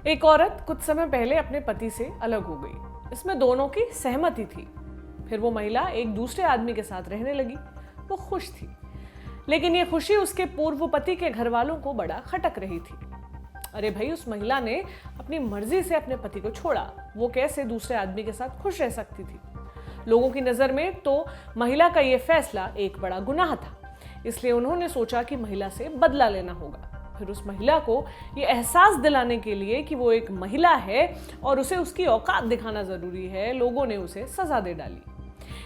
एक औरत कुछ समय पहले अपने पति से अलग हो गई। इसमें दोनों की सहमति थी। फिर वो महिला एक दूसरे आदमी के साथ रहने लगी। वो खुश थी, लेकिन ये खुशी उसके पूर्व पति के घर वालों को बड़ा खटक रही थी। अरे भाई, उस महिला ने अपनी मर्जी से अपने पति को छोड़ा, वो कैसे दूसरे आदमी के साथ खुश रह सकती थी? लोगों की नजर में तो महिला का ये फैसला एक बड़ा गुनाह था। इसलिए उन्होंने सोचा कि महिला से बदला लेना होगा। फिर उस महिला को ये एहसास दिलाने के लिए कि वो एक महिला है और उसे उसकी औकात दिखाना जरूरी है, लोगों ने उसे सजा दे डाली।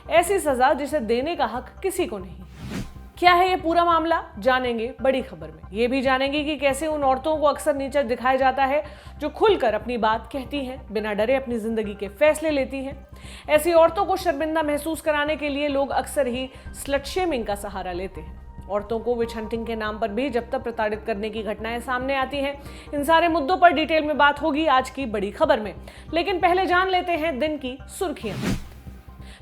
ऐसी सजा जिसे देने का हक किसी को नहीं। क्या है ये पूरा मामला, जानेंगे बड़ी खबर में। ये भी जानेंगे कि कैसे उन औरतों को अक्सर नीचा दिखाया जाता है जो खुलकर अपनी बात कहती हैं, बिना डरे अपनी जिंदगी के फैसले लेती हैं। ऐसी औरतों को शर्मिंदा महसूस कराने के लिए लोग अक्सर ही स्लट शेमिंग का सहारा लेते हैं। औरतों को विच हंटिंग के नाम पर भी जब तक प्रताड़ित करने की घटनाएं सामने आती हैं। इन सारे मुद्दों पर डिटेल में बात होगी आज की बड़ी खबर में, लेकिन पहले जान लेते हैं दिन की सुर्खियां।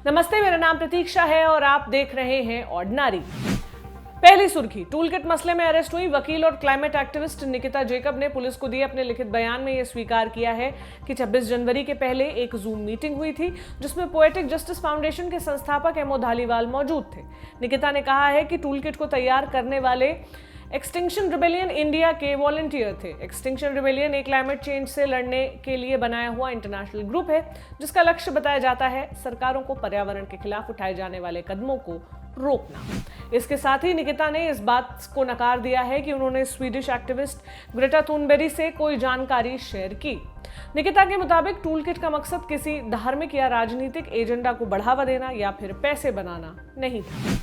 नमस्ते, मेरा नाम प्रतीक्षा है और आप देख रहे हैं ऑर्डिनरी। पहली सुर्खी, टूलकिट मसले में अरेस्ट हुई वकील और क्लाइमेट एक्टिविस्ट निकिता जैकब ने पुलिस को दिए अपने लिखित बयान में यह स्वीकार किया है कि 26 जनवरी के पहले एक जूम मीटिंग हुई थी जिसमें पोएटिक जस्टिस फाउंडेशन के संस्थापक एमओ धालीवाल मौजूद थे। निकिता ने कहा है कि टूलकिट को तैयार करने वाले एक्सटिंक्शन रिबेलियन इंडिया के वॉलंटियर थे। एक्सटिंक्शन रिबेलियन एक क्लाइमेट चेंज से लड़ने के लिए बनाया हुआ इंटरनेशनल ग्रुप है जिसका लक्ष्य बताया जाता है सरकारों को पर्यावरण के खिलाफ उठाए जाने वाले कदमों को रोकना। इसके साथ ही निकिता ने इस बात को नकार दिया है कि उन्होंने स्वीडिश एक्टिविस्ट ग्रेटा थुनबेरी से कोई जानकारी शेयर की। निकिता के मुताबिक टूलकिट का मकसद किसी धार्मिक या राजनीतिक एजेंडा को बढ़ावा देना या फिर पैसे बनाना नहीं था।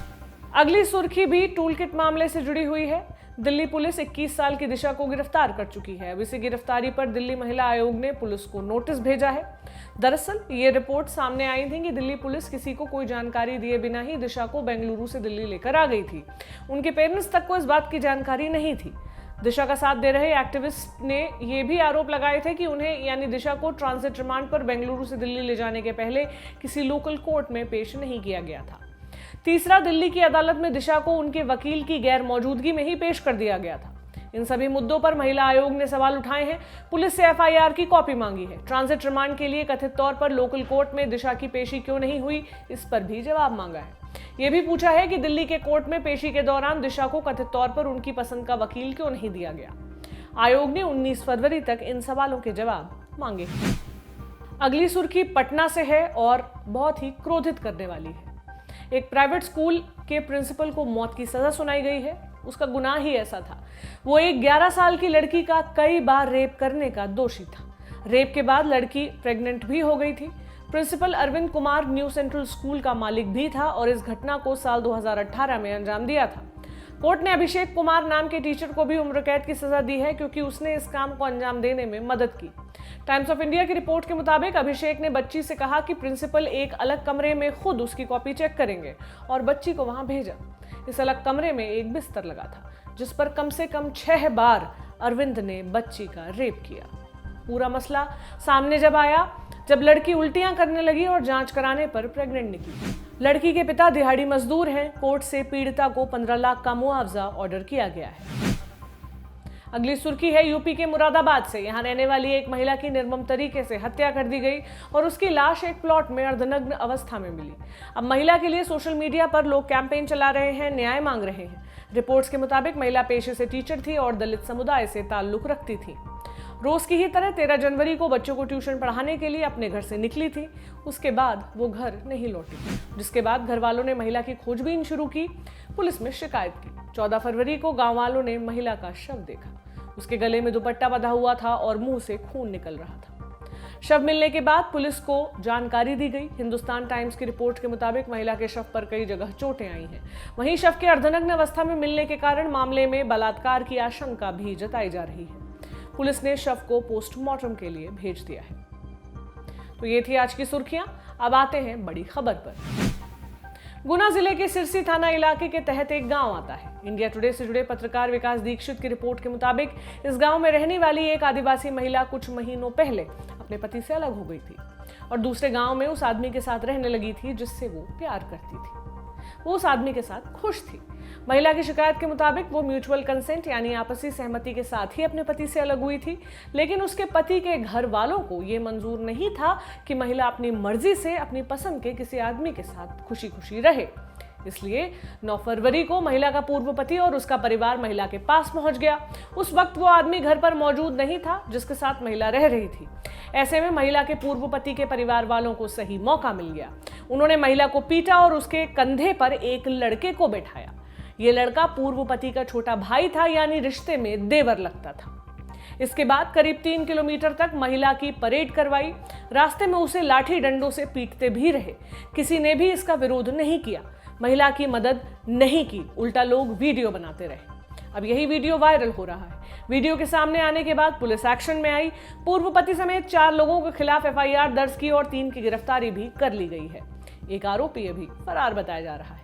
अगली सुर्खी भी टूलकिट मामले से जुड़ी हुई है। दिल्ली पुलिस 21 साल की दिशा को गिरफ्तार कर चुकी है। अब इसी गिरफ्तारी पर दिल्ली महिला आयोग ने पुलिस को नोटिस भेजा है। दरअसल ये रिपोर्ट सामने आई थी कि दिल्ली पुलिस किसी को कोई जानकारी दिए बिना ही दिशा को बेंगलुरु से दिल्ली लेकर आ गई थी। उनके पेरेंट्स तक को इस बात की जानकारी नहीं थी। दिशा का साथ दे रहे एक्टिविस्ट ने यह भी आरोप लगाए थे कि उन्हें यानी दिशा को ट्रांजिट रिमांड पर बेंगलुरु से दिल्ली ले जाने के पहले किसी लोकल कोर्ट में पेश नहीं किया गया था। तीसरा, दिल्ली की अदालत में दिशा को उनके वकील की गैर मौजूदगी में ही पेश कर दिया गया था। इन सभी मुद्दों पर महिला आयोग ने सवाल उठाए हैं। पुलिस से एफआईआर की कॉपी मांगी है। ट्रांजिट रिमांड के लिए कथित तौर पर लोकल कोर्ट में दिशा की पेशी क्यों नहीं हुई, इस पर भी जवाब मांगा है। यह भी पूछा है कि दिल्ली के कोर्ट में पेशी के दौरान दिशा को कथित तौर पर उनकी पसंद का वकील क्यों नहीं दिया गया। आयोग ने 19 फरवरी तक इन सवालों के जवाब मांगे। अगली सुर्खी पटना से है और बहुत ही क्रोधित करने वाली है। एक प्राइवेट स्कूल के प्रिंसिपल को मौत की सजा सुनाई गई है। उसका गुनाह ही ऐसा था। वो एक 11 साल की लड़की का कई बार रेप करने का दोषी था। रेप के बाद लड़की प्रेग्नेंट भी हो गई थी। Principal Arvind Kumar new central school का मालिक भी था और इस घटना को साल 2018 में अंजाम दिया था। कोर्ट ने अभिषेक कुमार नाम के टीचर को भी उम्र कैद की सजा दी है क्योंकि उसने इस काम को अंजाम देने में मदद की। टाइम्स ऑफ इंडिया की रिपोर्ट के मुताबिक अभिषेक ने बच्ची से कहा कि प्रिंसिपल एक अलग कमरे में खुद उसकी कॉपी चेक करेंगे और बच्ची को वहां भेजा। इस अलग कमरे में एक बिस्तर लगा था जिस पर कम से कम 6 बार अरविंद ने बच्ची का रेप किया। पूरा मसला सामने जब आया जब लड़की उल्टियां करने लगी और जांच कराने पर प्रेग्नेंट निकली। लड़की के पिता दिहाड़ी मजदूर हैं। कोर्ट से पीड़िता को 15 लाख का मुआवजा ऑर्डर किया गया है। अगली सुर्खी है यूपी के मुरादाबाद से। यहां रहने वाली एक महिला की निर्मम तरीके से हत्या कर दी गई और उसकी लाश एक प्लॉट में अर्धनग्न अवस्था में मिली। अब महिला के लिए सोशल मीडिया पर लोग कैंपेन चला रहे हैं, न्याय मांग रहे हैं। रिपोर्ट्स के मुताबिक महिला पेशे से टीचर थी और दलित समुदाय से ताल्लुक रखती थी। रोज की ही तरह 13 जनवरी को बच्चों को ट्यूशन पढ़ाने के लिए अपने घर से निकली थी। उसके बाद वो घर नहीं लौटी, जिसके बाद घर वालों ने महिला की खोजबीन शुरू की, पुलिस में शिकायत की। 14 फरवरी को गांव वालों ने महिला का शव देखा। उसके गले में दुपट्टा बंधा हुआ था और मुंह से खून निकल रहा था। शव मिलने के बाद पुलिस को जानकारी दी गई। हिंदुस्तान टाइम्स की रिपोर्ट के मुताबिक महिला के शव पर कई जगह चोटें आई हैं। वहीं शव के अर्धनग्न अवस्था में मिलने के कारण मामले में बलात्कार की आशंका भी जताई जा रही है। पुलिस ने शव को पोस्टमार्टम के लिए भेज दिया है। तो ये थी आज की सुर्खियां। अब आते हैं बड़ी खबर पर। गुना जिले के सिरसी थाना इलाके के तहत एक गांव आता है। इंडिया टुडे से जुड़े पत्रकार विकास दीक्षित की रिपोर्ट के मुताबिक इस गांव में रहने वाली एक आदिवासी महिला कुछ महीनों पहले अपने पति से अलग हो गई थी और दूसरे गांव में उस आदमी के साथ रहने लगी थी जिससे वो प्यार करती थी। वो उस आदमी के साथ खुश थी। महिला की शिकायत के मुताबिक वो म्यूचुअल कंसेंट यानी आपसी सहमति के साथ ही अपने पति से अलग हुई थी, लेकिन उसके पति के घर वालों को ये मंजूर नहीं था कि महिला अपनी मर्जी से अपनी पसंद के किसी आदमी के साथ खुशी खुशी रहे। इसलिए 9 फरवरी को महिला का पूर्व पति और उसका परिवार महिला के पास पहुंच गया। उस वक्त वो आदमी घर पर मौजूद नहीं था जिसके साथ महिला रह रही थी। ऐसे में महिला के पूर्व पति के परिवार वालों को सही मौका मिल गया। उन्होंने महिला को पीटा और उसके कंधे पर एक लड़के को बैठाया। ये लड़का पूर्व पति का छोटा भाई था, यानी रिश्ते में देवर लगता था। इसके बाद करीब 3 किलोमीटर तक महिला की परेड करवाई। रास्ते में उसे लाठी डंडों से पीटते भी रहे। किसी ने भी इसका विरोध नहीं किया, महिला की मदद नहीं की, उल्टा लोग वीडियो बनाते रहे। अब यही वीडियो वायरल हो रहा है। वीडियो के सामने आने के बाद पुलिस एक्शन में आई। पूर्व पति समेत 4 लोगों के खिलाफ FIR दर्ज की और 3 की गिरफ्तारी भी कर ली गई है। एक आरोपी अभी फरार बताया जा रहा है।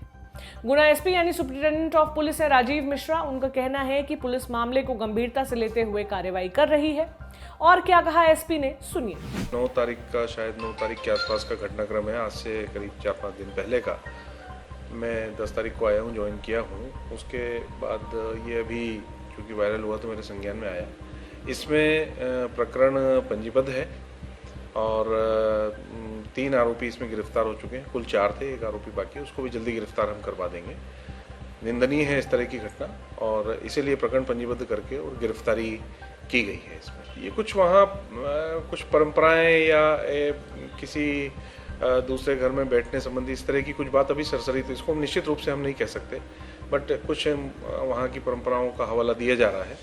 गुना SP यानी सुप्रिंटेंडेंट ऑफ पुलिस है राजीव मिश्रा। उनका कहना है कि पुलिस मामले को गंभीरता से लेते हुए कार्रवाई कर रही है। और क्या कहा SP ने, सुनिए। 9 तारीख का, शायद 9 तारीख के आसपास का घटनाक्रम है। आज से करीब 4-5 दिन पहले का। मैं 10 तारीख को आया हूँ, ज्वाइन किया हूँ। उसके बाद ये अभी चूँकि वायरल हुआ तो मेरे संज्ञान में आया। इसमें प्रकरण पंजीबद्ध है और 3 आरोपी इसमें गिरफ्तार हो चुके हैं। कुल 4 थे, एक आरोपी बाकी है, उसको भी जल्दी गिरफ्तार हम करवा देंगे। निंदनीय है इस तरह की घटना और इसीलिए प्रकरण पंजीबद्ध करके और गिरफ्तारी की गई है। इसमें ये कुछ वहाँ कुछ परंपराएं या किसी दूसरे घर में बैठने संबंधी इस तरह की कुछ बात अभी सरसरी, तो इसको हम निश्चित रूप से हम नहीं कह सकते, बट कुछ वहाँ की परंपराओं का हवाला दिया जा रहा है।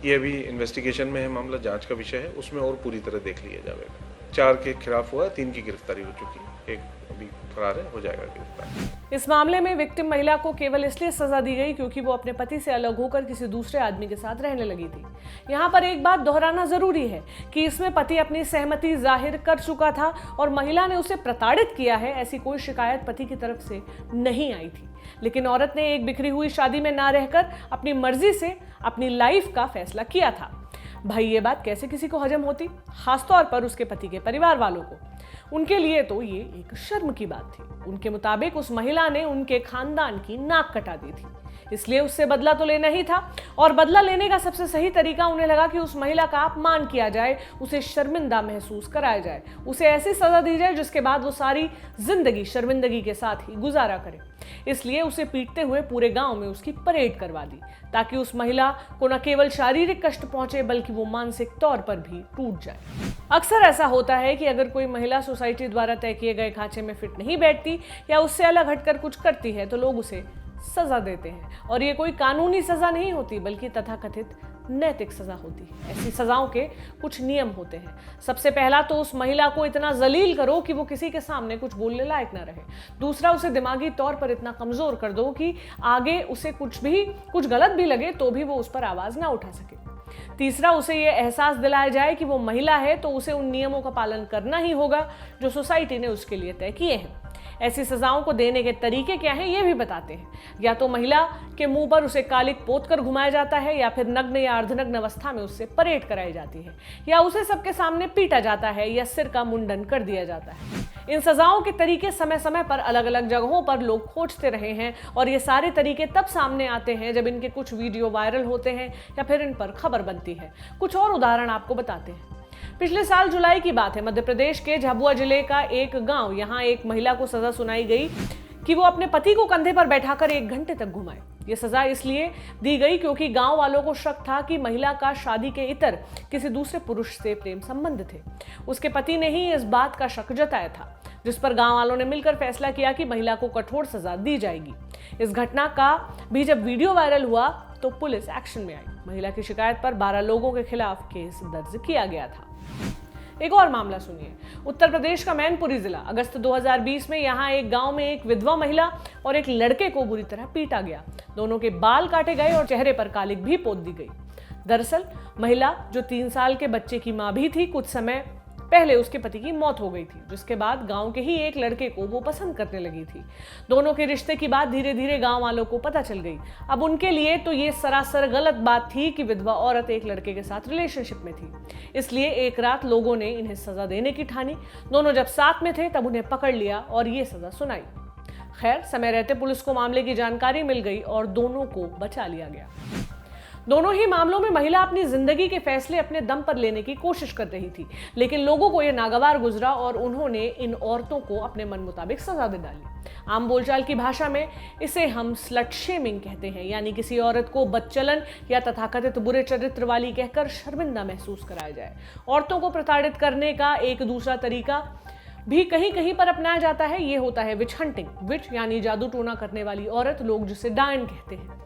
ये अभी इन्वेस्टिगेशन में है, मामला जांच का विषय है, उसमें और पूरी तरह देख लिया जाएगा। 4 के खिलाफ हुआ, 3 की गिरफ्तारी हो चुकी है, एक अभी फरार है, हो जाएगा गिरफ्तार। इस मामले में विक्टिम महिला को केवल इसलिए सजा दी गई क्योंकि वो अपने पति से अलग होकर किसी दूसरे आदमी के साथ रहने लगी थी। यहाँ पर एक बात दोहराना जरूरी है कि इसमें पति अपनी सहमति जाहिर कर चुका था और महिला ने उसे प्रताड़ित किया है, ऐसी कोई शिकायत पति की तरफ से नहीं आई थी। लेकिन औरत ने एक बिखरी हुई शादी में ना रहकर अपनी मर्जी से अपनी लाइफ का फैसला किया था। भाई ये बात कैसे किसी को हजम होती, खासतौर पर उसके पति के परिवार वालों को। उनके लिए तो ये एक शर्म की बात थी। उनके मुताबिक उस महिला ने उनके खानदान की नाक कटा दी थी, इसलिए उससे बदला तो लेना ही था। और बदला लेने का सबसे सही तरीका उन्हें लगा कि उस महिला का अपमान किया जाए, उसे शर्मिंदा महसूस कराया जाए, उसे ऐसी सजा दी जाए जिसके बाद वो सारी जिंदगी शर्मिंदगी के साथ ही गुजारा करे। इसलिए उसे पीटते हुए पूरे गांव में उसकी परेड करवा दी, ताकि उस महिला को न केवल शारीरिक कष्ट पहुंचे बल्कि वो मानसिक तौर पर भी टूट जाए। अक्सर ऐसा होता है कि अगर कोई महिला सोसाइटी द्वारा तय किए गए खांचे में फिट नहीं बैठती या उससे अलग हटकर कुछ करती है तो लोग उसे सजा देते हैं। और ये कोई कानूनी सजा नहीं होती बल्कि तथाकथित नैतिक सजा होती है। ऐसी सजाओं के कुछ नियम होते हैं। सबसे पहला तो उस महिला को इतना जलील करो कि वो किसी के सामने कुछ बोलने लायक ना रहे। दूसरा, उसे दिमागी तौर पर इतना कमजोर कर दो कि आगे उसे कुछ गलत भी लगे तो भी वो उस पर आवाज ना उठा सके। तीसरा, उसे ये एहसास दिलाया जाए कि वो महिला है तो उसे उन नियमों का पालन करना ही होगा जो सोसाइटी ने उसके लिए तय किए हैं। ऐसी सजाओं को देने के तरीके क्या हैं ये भी बताते हैं। या तो महिला के मुंह पर उसे कालिक पोत कर घुमाया जाता है, या फिर नग्न या अर्धनग्न अवस्था में उससे परेड कराई जाती है, या उसे सबके सामने पीटा जाता है, या सिर का मुंडन कर दिया जाता है। इन सजाओं के तरीके समय समय पर अलग अलग जगहों पर लोग खोजते रहे हैं और ये सारे तरीके तब सामने आते हैं जब इनके कुछ वीडियो वायरल होते हैं या फिर इन पर खबर बनती है। कुछ और उदाहरण आपको बताते हैं। पिछले साल जुलाई की बात है, मध्य प्रदेश के झाबुआ जिले का एक गांव, यहाँ एक महिला को सजा सुनाई गई कि वो अपने पति को कंधे पर बैठाकर 1 घंटे तक घुमाए। ये सजा इसलिए दी गई क्योंकि गांव वालों को शक था कि महिला का शादी के इतर किसी दूसरे पुरुष से प्रेम संबंध थे। उसके पति ने ही इस बात का शक जताया था, जिस पर गांव वालों ने मिलकर फैसला किया कि महिला को कठोर सजा दी जाएगी। इस घटना का भी जब वीडियो वायरल हुआ तो पुलिस एक्शन में आई। महिला की शिकायत पर 12 लोगों के खिलाफ केस दर्ज किया गया था। एक और मामला सुनिए। उत्तर प्रदेश का मैनपुरी जिला, अगस्त 2020 में यहाँ एक गांव में एक विधवा महिला और एक लड़के को बुरी तरह पीटा गया। दोनों के बाल काटे गए और चेहरे पर कालिक भी पोत दी गई। दरअसल महिला, जो 3 साल के बच्चे की मां भी थी, कुछ समय पहले उसके पति की मौत हो गई थी, जिसके बाद गांव के ही एक लड़के को वो पसंद करने लगी थी। दोनों के रिश्ते की बात धीरे धीरे गांव वालों को पता चल गई। अब उनके लिए तो ये सरासर गलत बात थी कि विधवा औरत एक लड़के के साथ रिलेशनशिप में थी। इसलिए एक रात लोगों ने इन्हें सजा देने की ठानी। दोनों जब साथ में थे तब उन्हें पकड़ लिया और ये सजा सुनाई। खैर, समय रहते पुलिस को मामले की जानकारी मिल गई और दोनों को बचा लिया गया। दोनों ही मामलों में महिला अपनी जिंदगी के फैसले अपने दम पर लेने की कोशिश कर रही थी, लेकिन लोगों को यह नागवार गुजरा और उन्होंने इन औरतों को अपने मन मुताबिक सजा दे डाली। आम बोलचाल की भाषा में इसे हम स्लट शेमिंग कहते हैं, यानी किसी औरत को बदचलन या तथाकथित बुरे चरित्र वाली कहकर शर्मिंदा महसूस कराया जाए। औरतों को प्रताड़ित करने का एक दूसरा तरीका भी कहीं कहीं पर अपनाया जाता है, ये होता है विच हंटिंग। विच यानी जादू टोना करने वाली औरत, लोग जिसे डायन कहते हैं।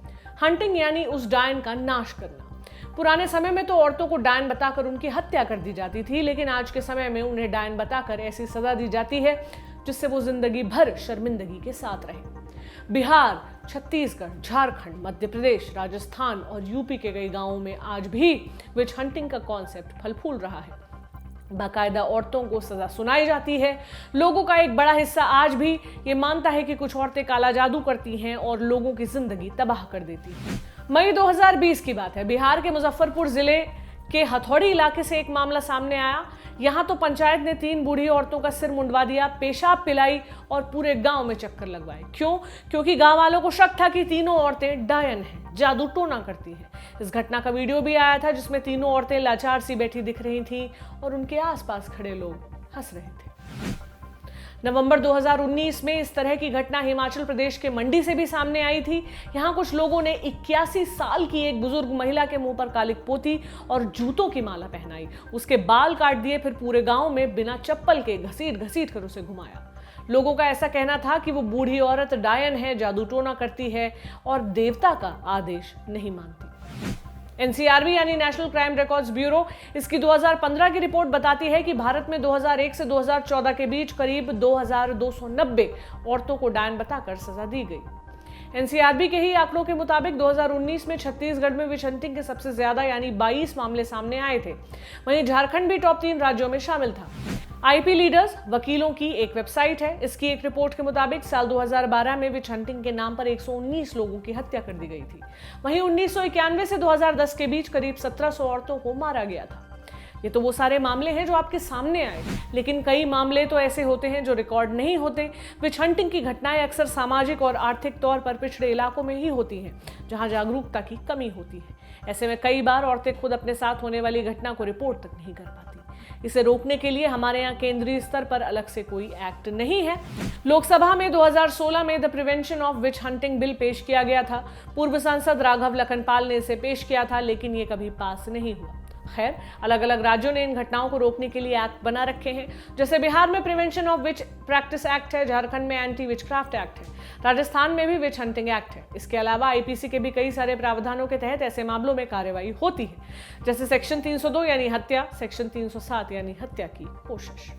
हंटिंग यानी उस डायन का नाश करना। पुराने समय में तो औरतों को डायन बताकर उनकी हत्या कर दी जाती थी, लेकिन आज के समय में उन्हें डायन बताकर ऐसी सजा दी जाती है जिससे वो जिंदगी भर शर्मिंदगी के साथ रहे। बिहार, छत्तीसगढ़, झारखंड, मध्य प्रदेश, राजस्थान और यूपी के कई गांवों में आज भी विच हंटिंग का कॉन्सेप्ट फल फूल रहा है। बाकायदा औरतों को सजा सुनाई जाती है। लोगों का एक बड़ा हिस्सा आज भी ये मानता है कि कुछ औरतें काला जादू करती हैं और लोगों की जिंदगी तबाह कर देती हैं। मई 2020 की बात है। बिहार के मुजफ्फरपुर जिले के हथौड़ी इलाके से एक मामला सामने आया। यहाँ तो पंचायत ने 3 बूढ़ी औरतों का सिर मुंडवा दिया, पेशाब पिलाई और पूरे गांव में चक्कर लगवाए। क्यों? क्योंकि गांव वालों को शक था कि तीनों औरतें डायन हैं, जादू टोना करती हैं। इस घटना का वीडियो भी आया था जिसमें तीनों औरतें लाचार सी बैठी दिख रही थीं और उनके आसपास खड़े लोग हंस रहे थे। नवंबर 2019 में इस तरह की घटना हिमाचल प्रदेश के मंडी से भी सामने आई थी। यहाँ कुछ लोगों ने 81 साल की एक बुजुर्ग महिला के मुंह पर कालिक पोती और जूतों की माला पहनाई, उसके बाल काट दिए, फिर पूरे गांव में बिना चप्पल के घसीट घसीट कर उसे घुमाया। लोगों का ऐसा कहना था कि वो बूढ़ी औरत डायन है, जादू टोना करती है और देवता का आदेश नहीं मानती। एनसीआरबी यानी नेशनल क्राइम रिकॉर्ड्स ब्यूरो, इसकी 2015 की रिपोर्ट बताती है कि भारत में 2001 से 2014 के बीच करीब 2290 औरतों को डायन बताकर सजा दी गई। एनसीआरबी के ही आंकड़ों के मुताबिक 2019 में छत्तीसगढ़ में विच हंटिंग के सबसे ज्यादा यानी 22 मामले सामने आए थे। वहीं झारखंड भी टॉप 3 राज्यों में शामिल था। आईपी लीडर्स वकीलों की एक वेबसाइट है। इसकी एक रिपोर्ट के मुताबिक साल 2012 में विच हंटिंग के नाम पर 119 लोगों की हत्या कर दी गई थी। वहीं 1991 से 2010 के बीच करीब 1700 औरतों को मारा गया था। ये तो वो सारे मामले हैं जो आपके सामने आए, लेकिन कई मामले तो ऐसे होते हैं जो रिकॉर्ड नहीं होते। विच हंटिंग की घटनाएं अक्सर सामाजिक और आर्थिक तौर पर पिछड़े इलाकों में ही होती हैं, जहां जागरूकता की कमी होती है। ऐसे में कई बार औरतें खुद अपने साथ होने वाली घटना को रिपोर्ट तक नहीं कर पाती। इसे रोकने के लिए हमारे यहाँ केंद्रीय स्तर पर अलग से कोई एक्ट नहीं है। लोकसभा में 2016 में the prevention of which hunting bill पेश किया गया था। पूर्व सांसद राघव लखनपाल ने इसे पेश किया था, लेकिन ये कभी पास नहीं हुआ। खैर, अलग अलग राज्यों ने इन घटनाओं को रोकने के लिए एक्ट बना रखे हैं। जैसे बिहार में prevention of which practice act है, झारखंड में एंटी विचक्राफ्ट एक्ट है, राजस्थान में भी विच हंटिंग एक्ट है। इसके अलावा आईपीसी के भी कई सारे प्रावधानों के तहत ऐसे मामलों में कार्रवाई होती है, जैसे सेक्शन 302 यानी हत्या, सेक्शन 307 यानी हत्या की कोशिश।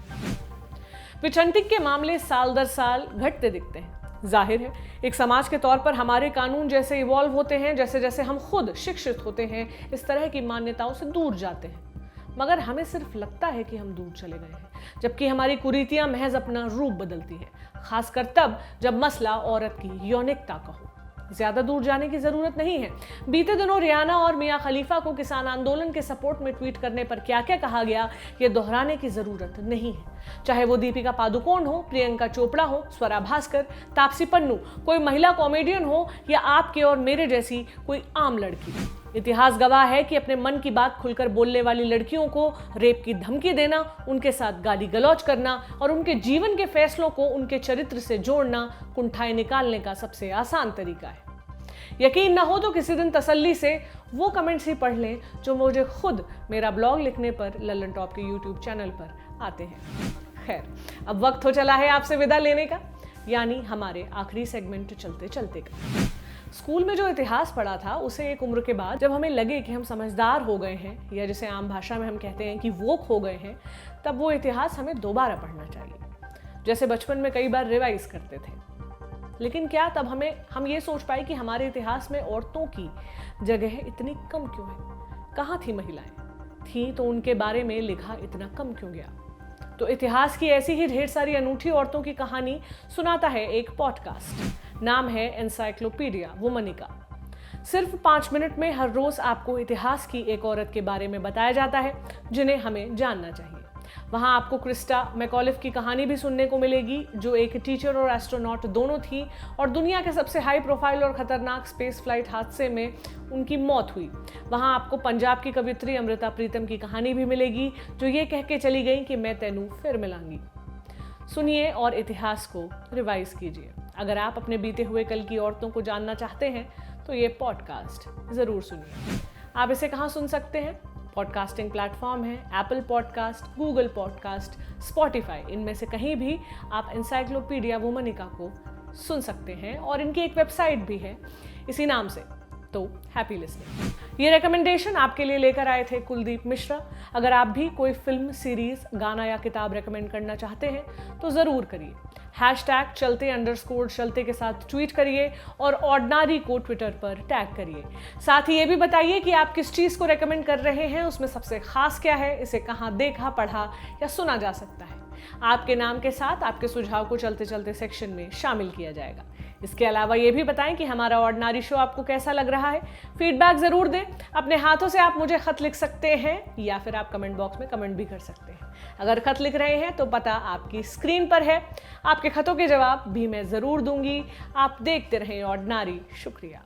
विच हंटिंग के मामले साल दर साल घटते दिखते हैं। जाहिर है, एक समाज के तौर पर हमारे कानून जैसे इवॉल्व होते हैं, जैसे जैसे हम खुद शिक्षित होते हैं, इस तरह की मान्यताओं से दूर जाते हैं। मगर हमें सिर्फ लगता है कि हम दूर चले गए हैं, जबकि हमारी कुरीतियां महज अपना रूप बदलती हैं, खासकर तब जब मसला औरत की यौनिकता का हो। ज्यादा दूर जाने की जरूरत नहीं है। बीते दिनों रियाना और मियां खलीफा को किसान आंदोलन के सपोर्ट में ट्वीट करने पर क्या क्या कहा गया, ये दोहराने की जरूरत नहीं है। चाहे वो दीपिका पादुकोण हो, प्रियंका चोपड़ा हो, स्वरा भास्कर, तापसी पन्नू, कोई महिला कॉमेडियन हो या आपके और मेरे जैसी कोई आम लड़की। इतिहास गवाह है कि अपने मन की बात खुलकर बोलने वाली लड़कियों को रेप की धमकी देना, उनके साथ गाली गलौज करना और उनके जीवन के फैसलों को उनके चरित्र से जोड़ना कुंठाएं निकालने का सबसे आसान तरीका है। यकीन ना हो तो किसी दिन तसल्ली से वो कमेंट्स ही पढ़ लें जो मुझे खुद मेरा ब्लॉग लिखने पर लल्लन टॉप के यूट्यूब चैनल पर आते हैं। खैर, अब वक्त हो चला है आपसे विदा लेने का, यानी हमारे आखिरी सेगमेंट चलते चलते का। स्कूल में जो इतिहास पढ़ा था उसे एक उम्र के बाद जब हमें लगे कि हम समझदार हो गए हैं, या जिसे आम भाषा में हम कहते हैं कि वोक हो गए हैं, तब वो इतिहास हमें दोबारा पढ़ना चाहिए, जैसे बचपन में कई बार रिवाइज करते थे। लेकिन क्या तब हम ये सोच पाए कि हमारे इतिहास में औरतों की जगह इतनी कम क्यों है? कहाँ थी महिलाएं? थी तो उनके बारे में लिखा इतना कम क्यों गया? तो इतिहास की ऐसी ही ढेर सारी अनूठी औरतों की कहानी सुनाता है एक पॉडकास्ट। नाम है एनसाइक्लोपीडिया वुमनिका। सिर्फ 5 मिनट में हर रोज आपको इतिहास की एक औरत के बारे में बताया जाता है जिन्हें हमें जानना चाहिए। वहाँ आपको क्रिस्टा मैकॉलिफ की कहानी भी सुनने को मिलेगी, जो एक टीचर और एस्ट्रोनॉट दोनों थी और दुनिया के सबसे हाई प्रोफाइल और खतरनाक स्पेस फ्लाइट हादसे में उनकी मौत हुई। वहाँ आपको पंजाब की कवियत्री अमृता प्रीतम की कहानी भी मिलेगी, जो ये कह के चली गई कि मैं तेनू फिर मिलांगी। सुनिए और इतिहास को रिवाइज कीजिए। अगर आप अपने बीते हुए कल की औरतों को जानना चाहते हैं तो ये पॉडकास्ट ज़रूर सुनिए। आप इसे कहाँ सुन सकते हैं? पॉडकास्टिंग प्लेटफॉर्म है Apple podcast, Google podcast, Spotify. इनमें से कहीं भी आप एनसाइक्लोपीडिया वुमनिका को सुन सकते हैं और इनकी एक वेबसाइट भी है इसी नाम से। तो हैप्पी लिसनिंग। ये रिकमेंडेशन आपके लिए लेकर आए थे कुलदीप मिश्रा। अगर आप भी कोई फिल्म, सीरीज, गाना या किताब रेकमेंड करना चाहते हैं तो ज़रूर करिए। #चलते_चलते के साथ ट्वीट करिए और ऑर्डिनरी को ट्विटर पर टैग करिए। साथ ही ये भी बताइए कि आप किस चीज़ को रेकमेंड कर रहे हैं, उसमें सबसे खास क्या है, इसे कहाँ देखा, पढ़ा या सुना जा सकता है। आपके नाम के साथ आपके सुझाव को चलते चलते सेक्शन में शामिल किया जाएगा। इसके अलावा ये भी बताएं कि हमारा ऑर्डिनरी शो आपको कैसा लग रहा है। फीडबैक ज़रूर दें। अपने हाथों से आप मुझे खत लिख सकते हैं या फिर आप कमेंट बॉक्स में कमेंट भी कर सकते हैं। अगर खत लिख रहे हैं तो पता आपकी स्क्रीन पर है। आपके खतों के जवाब भी मैं ज़रूर दूंगी। आप देखते रहें ऑर्डिनरी। शुक्रिया।